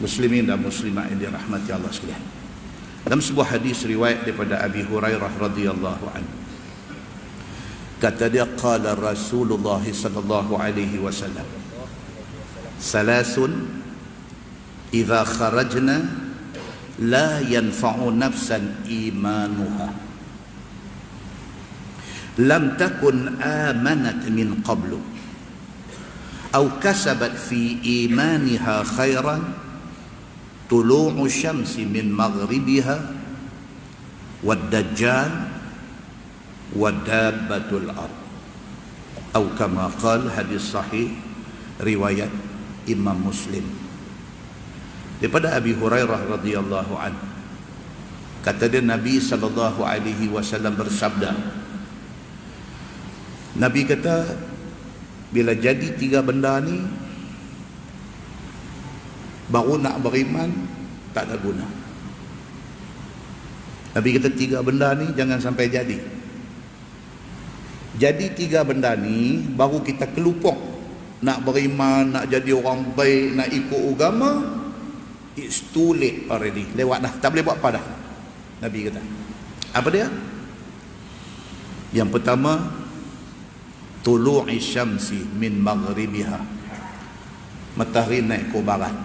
Muslimin dan muslimat yang dirahmati Allah sekalian. Dalam sebuah hadis riwayat daripada Abi Hurairah radhiyallahu anhu, kata dia, qala Rasulullah sallallahu alaihi wasallam, salasun idza kharajna la yanfa'u nafsan imanuha lam takun amanat min qablu aw kasabat fi imaniha khairan tulu'u syamsi min maghribiha wad dajjal wad dabbatul ard, atau kama qala, hadis sahih riwayat Imam Muslim. Daripada Abi Hurairah radhiyallahu anhu, kata dia, Nabi sallallahu alaihi wasallam bersabda, Nabi kata, bila jadi tiga benda ni baru nak beriman, tak ada guna. Nabi kata tiga benda ni jangan sampai jadi. Jadi tiga benda ni baru kita kelupuk nak beriman, nak jadi orang baik, nak ikut agama, it's too late already. Lewat dah, tak boleh buat apa dah. Nabi kata, apa dia? Yang pertama, tulu'i syamsi min maghribiha, matahari naik ke barat.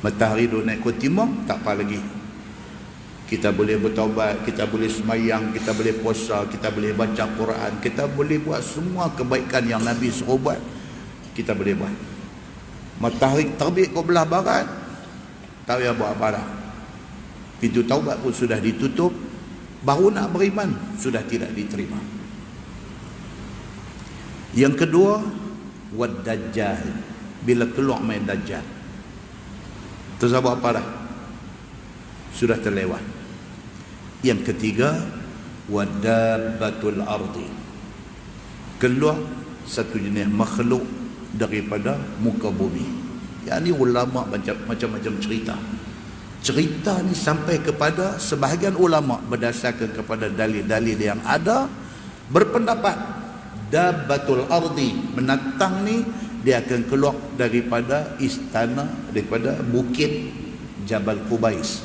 Matahari duduk naik ke timur, tak apa lagi. Kita boleh bertaubat, kita boleh semayang, kita boleh puasa, kita boleh baca Quran, kita boleh buat semua kebaikan yang Nabi suruh buat, kita boleh buat. Matahari terbit ke belah barat, tak payah buat apa dah. Pintu taubat pun sudah ditutup, baru nak beriman sudah tidak diterima. Yang kedua, wad dajjal, bila keluar main dajjal, terus buat apa dah? Sudah terlewat. Yang ketiga, wadabbatul ardi, keluar satu jenis makhluk daripada muka bumi. Yang ni ulama macam-macam cerita ni sampai kepada sebahagian ulama berdasarkan kepada dalil-dalil yang ada, berpendapat dabbatul ardi, menatang ni dia akan keluar daripada istana, daripada bukit Jabal Qubais,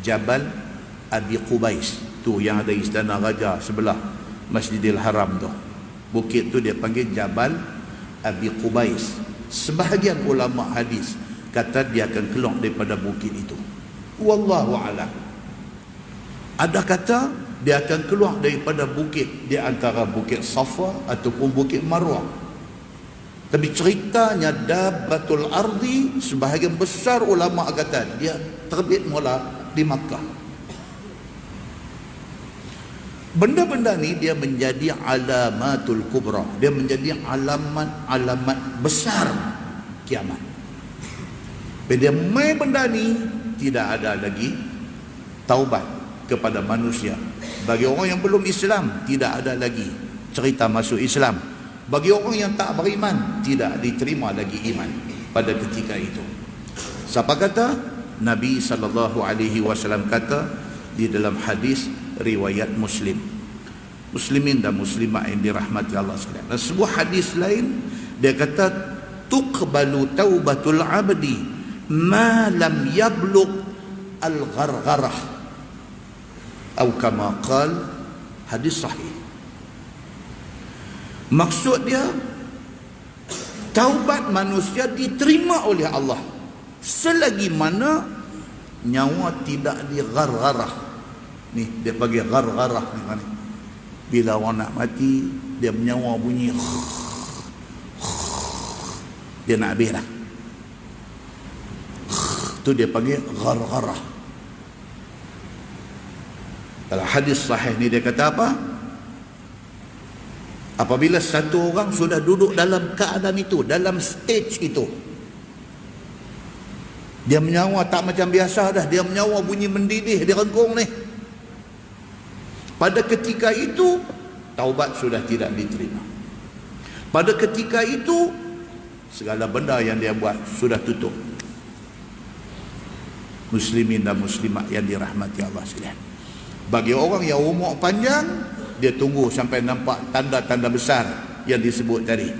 Jabal Abi Qubais tu yang ada istana raja sebelah Masjidil Haram tu. Bukit tu dia panggil Jabal Abi Qubais. Sebahagian ulama hadis kata dia akan keluar daripada bukit itu. Wallahu a'lam. Ada kata dia akan keluar daripada bukit di antara bukit Safa ataupun bukit Marwah. Tapi ceritanya dabbatul ardi, sebahagian besar ulama kata dia terbit mula di Makkah. Benda-benda ni dia menjadi alamatul kubra, dia menjadi alamat besar kiamat. Bila dia main benda ni, tidak ada lagi taubat kepada manusia. Bagi orang yang belum Islam, tidak ada lagi cerita masuk Islam. Bagi orang yang tak beriman, tidak diterima lagi iman pada ketika itu. Siapa kata? Nabi SAW kata di dalam hadis riwayat Muslim. Muslimin dan muslimat yang dirahmati Allah sekalian. Dan sebuah hadis lain dia kata, tuqbalu taubatul abdi ma lam yablugh al-ghargharah, atau kama qal, hadis sahih. Maksud dia, taubat manusia diterima oleh Allah selagi mana nyawa tidak dighargharah. Ni dia bagi ghargharah ni kan. Bila orang nak mati, dia menyawa bunyi dia nak habis dah. Tu dia panggil ghargharah. Dalam hadis sahih ni dia kata apa? Apabila satu orang sudah duduk dalam keadaan itu, dalam stage itu, dia menyawa tak macam biasa dah, dia menyawa bunyi mendidih, dia renggung ni. Pada ketika itu taubat sudah tidak diterima. Pada ketika itu segala benda yang dia buat sudah tutup. Muslimin dan muslimat yang dirahmati Allah sekalian. Bagi orang yang umur panjang, dia tunggu sampai nampak tanda-tanda besar yang disebut tadi.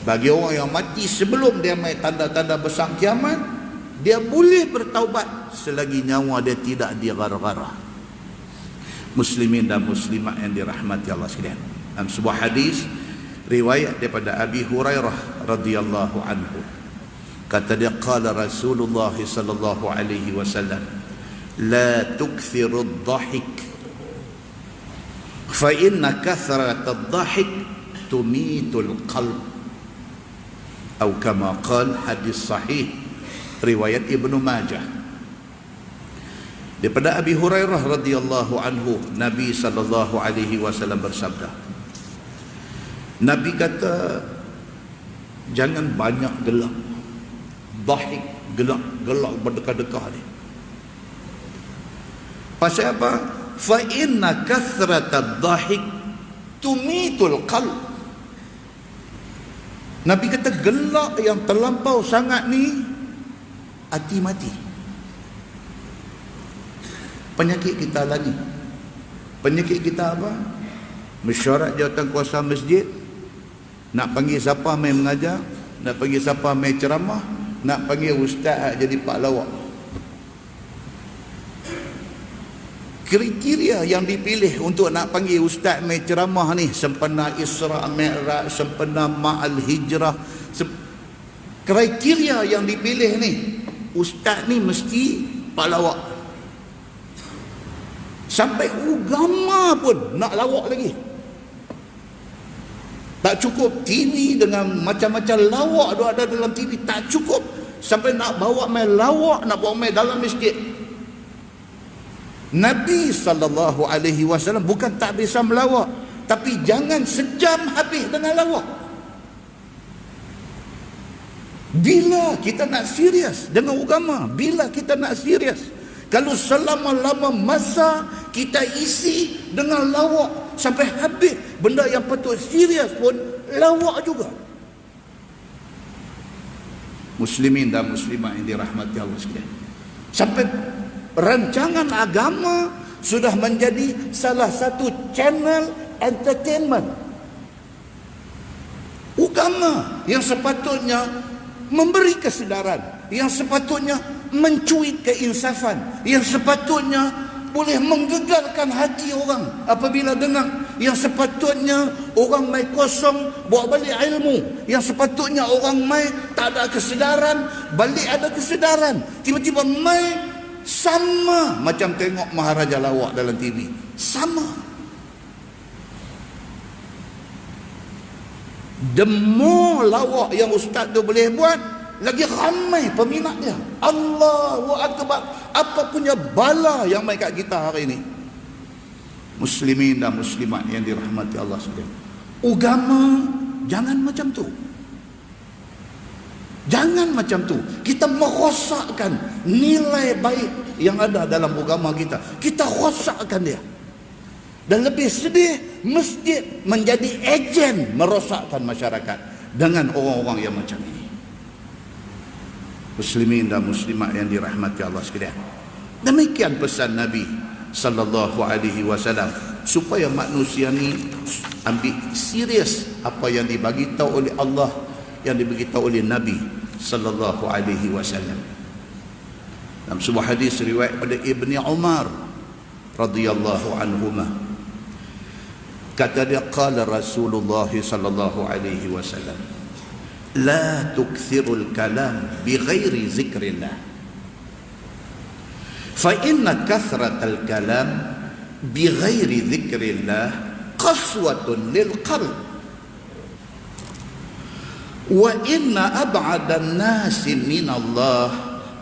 Bagi orang yang mati sebelum dia mai tanda-tanda besar kiamat, dia boleh bertaubat selagi nyawa dia tidak digar-gara. Muslimin dan muslimat yang dirahmati Allah sekalian, dalam sebuah hadis riwayat daripada Abi Hurairah radhiyallahu anhu, kata dia, qala Rasulullah sallallahu alaihi wasallam, la tukthiru ad-dhahik fa inna kathrat ad-dhahik tumitul qalb, atau kama qala, hadis sahih riwayat Ibnu Majah. Daripada Abi Hurairah radhiyallahu anhu, Nabi sallallahu alaihi wasallam bersabda, Nabi kata, jangan banyak gelak. Dhahik, gelak berdekat-dekat ni. Pasal apa? Fa inna kathrata dhahik tumitul qalb. Nabi kata gelak yang terlampau sangat ni hati mati. Penyakit kita lagi. Penyakit kita apa? Mesyuarat jawatan kuasa masjid, nak panggil siapa mai mengajar, nak panggil siapa mai ceramah, nak panggil ustaz jadi pak lawak. Kriteria yang dipilih untuk nak panggil ustaz mai ceramah ni sempena Isra Mi'raj, sempena Ma'al Hijrah, kriteria yang dipilih ni, ustaz ni mesti pak lawak. Sampai agama pun nak lawak lagi. Tak cukup TV dengan macam-macam lawak tu ada dalam TV, tak cukup. Sampai nak bawa mai lawak, nak bawa mai dalam masjid. Nabi SAW bukan tak bisa melawak, tapi jangan sejam habis dengan lawak. Bila kita nak serius dengan agama, bila kita nak serius, kalau selama-lama masa kita isi dengan lawak sampai habis, benda yang patut serius pun lawak juga. Muslimin dan muslimat yang dirahmati Allah sekalian, sampai rancangan agama sudah menjadi salah satu channel entertainment. Agama yang sepatutnya memberi kesedaran, yang sepatutnya mencuit keinsafan, yang sepatutnya boleh menggegarkan hati orang apabila dengar, yang sepatutnya orang mai kosong bawa balik ilmu, yang sepatutnya orang mai tak ada kesedaran balik ada kesedaran, tiba-tiba mai sama macam tengok Maharaja lawak dalam TV, sama. The more lawak yang ustaz tu boleh buat, lagi ramai peminat dia. Allahu Akbar. Apa punya bala yang mai kat kita hari ini. Muslimin dan muslimat yang dirahmati Allah sekalian, agama jangan macam tu. Jangan macam tu. Kita merosakkan nilai baik yang ada dalam agama kita. Kita rosakkan dia. Dan lebih sedih, masjid menjadi ejen merosakkan masyarakat dengan orang-orang yang macam ini. Muslimin dan muslimat yang dirahmati Allah sekalian, demikian pesan Nabi sallallahu alaihi wasallam, supaya manusia ni ambil serius apa yang dibagi tahu oleh Allah, yang dibagi tahu oleh Nabi sallallahu alaihi wasallam. Dalam sebuah hadis riwayat pada Ibni Umar radhiyallahu anhuma, kata dia, qala Rasulullah sallallahu alaihi wasallam, la tukthirul kalam bighairi zikrillah fa inna kathratal kalam bighairi zikrillah qaswatun lil qalb wa inna ab'adan nasi minallah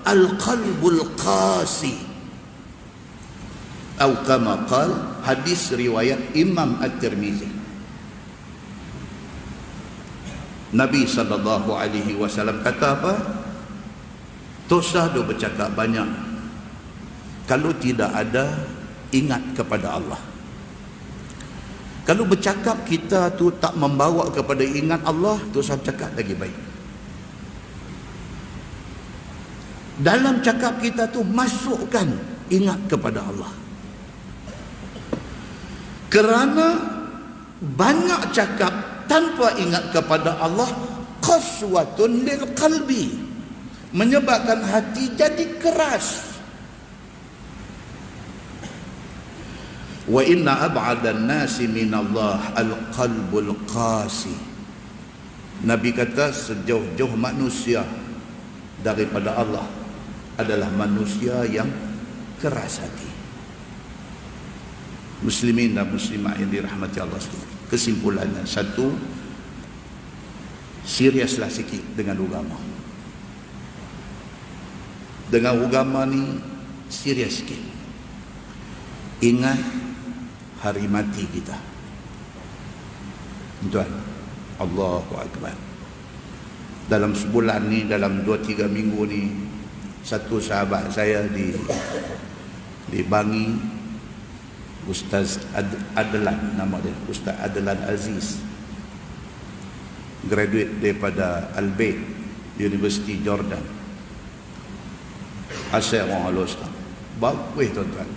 al qalbul qasi, atau kama qala, hadis riwayat Imam At-Tirmizi. Nabi SAW kata apa? Tak usah dia bercakap banyak kalau tidak ada ingat kepada Allah. Kalau bercakap kita tu tak membawa kepada ingat Allah, tak usah cakap lagi baik. Dalam cakap kita tu masukkan ingat kepada Allah. Kerana banyak cakap tanpa ingat kepada Allah qaswatun lil qalbi, menyebabkan hati jadi keras. Wa inna ab'adan nasi minallah al-qalbul qasi. Nabi kata sejauh-jauh manusia daripada Allah adalah manusia yang keras hati. Muslimin dan muslimat yang dirahmati Allah sekalian. Kesimpulannya, satu, seriuslah sikit dengan agama. Dengan agama ni serius sikit. Ingat hari mati kita. Tuan, Allahu Akbar. Dalam sebulan ni, dalam 2-3 minggu ni, satu sahabat saya di Bangi, Ustaz Adlan, nama dia Ustaz Adlan Aziz, graduate daripada Al-Bayt University Jordan, asal orang Al-Ustaz. Bagus tuan-tuan,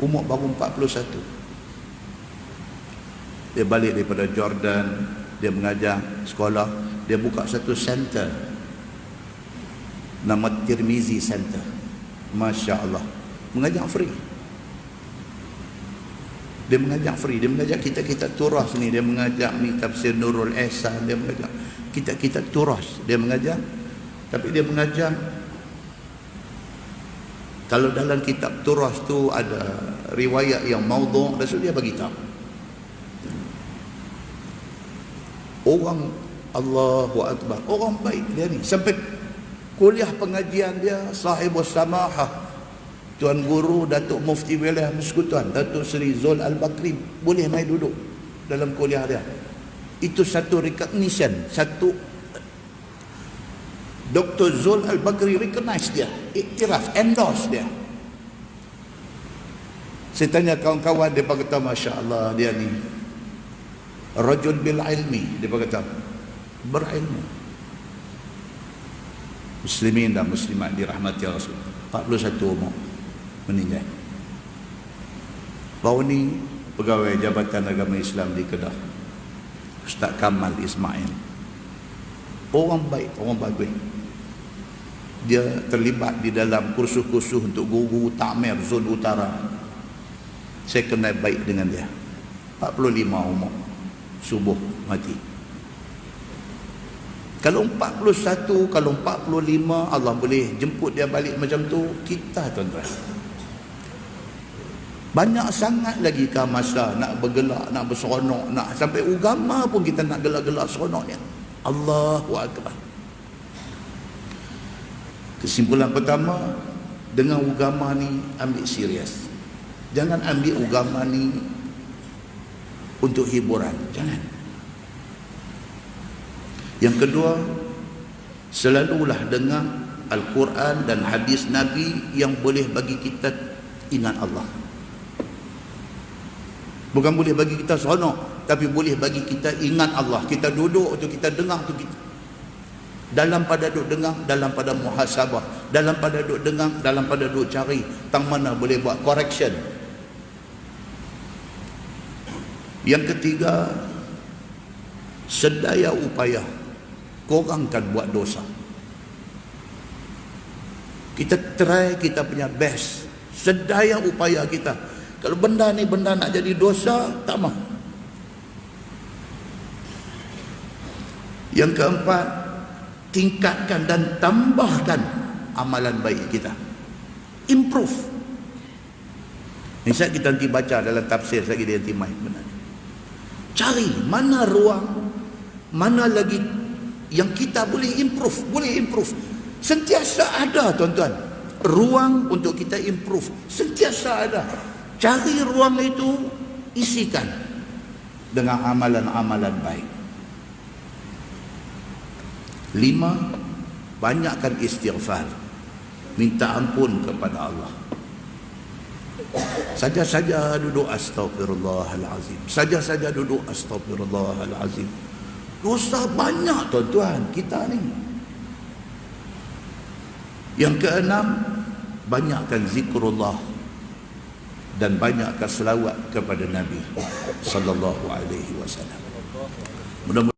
umur baru 41. Dia balik daripada Jordan, dia mengajar sekolah, dia buka satu center nama Tirmizi Center. Masya Allah, mengajar free. Dia mengajar free, dia mengajar kita turas ni, dia mengajar ni tafsir Nurul Ihsan, dia mengajar kita turas, dia mengajar. Tapi dia mengajar, kalau dalam kitab turas tu ada riwayat yang maudhu', Rasul dia bagi tahu. Orang Allahu Akbar, orang baik dia ni. Sampai kuliah pengajian dia sahibus samahah, Tuan Guru Datuk Mufti Wilayah Persekutuan Datuk Seri Zul Al-Bakri boleh mai duduk dalam kuliah dia. Itu satu recognition, satu Dr. Zul Al-Bakri recognize dia, iktiraf, endorse dia. Saya tanya kawan-kawan, dia kata Masya Allah, dia ni rajul bil ilmi, dia kata berilmu. Muslimin dan muslimat dirahmati Rasul, 41 umur meninggal. Baru ni pegawai Jabatan Agama Islam di Kedah, Ustaz Kamal Ismail, orang baik, orang bagus. Dia terlibat di dalam kursus-kursus untuk guru takmir zon utara. Saya kenal baik dengan dia. 45 umur, subuh mati. Kalau 41, kalau 45 Allah boleh jemput dia balik macam tu, kita tuan-tuan, banyak sangat lagi ke masa nak bergelak, nak berseronok, nak sampai agama pun kita nak gelak-gelak seronoknya. Allahu Akbar. Kesimpulan pertama, dengan agama ni ambil serius. Jangan ambil agama ni untuk hiburan, jangan. Yang kedua, selalulah dengar Al-Quran dan hadis Nabi yang boleh bagi kita ingat Allah. Bukan boleh bagi kita seronok, tapi boleh bagi kita ingat Allah. Kita duduk tu, kita dengar tu, kita dalam pada duduk dengar, dalam pada muhasabah, dalam pada duduk dengar, dalam pada duduk cari tang mana boleh buat correction. Yang ketiga, sedaya upaya kurangkan buat dosa. Kita try kita punya best, sedaya upaya kita. Kalau benda ni benda nak jadi dosa, tak mau. Yang keempat, tingkatkan dan tambahkan amalan baik kita. Improve. Misal kita nanti baca dalam tafsir lagi dia nanti main benar. Cari mana ruang, mana lagi yang kita boleh improve, boleh improve. Sentiasa ada tuan-tuan, ruang untuk kita improve, sentiasa ada. Cari ruang itu, isikan dengan amalan-amalan baik. 5, banyakkan istighfar, minta ampun kepada Allah. Saja-saja duduk astagfirullahalazim, saja-saja duduk astagfirullahalazim. Dosa banyak tuan-tuan kita ni. Yang keenam, banyakkan zikrullah dan banyakkan selawat kepada Nabi sallallahu alaihi wasallam. Mudah-mudahan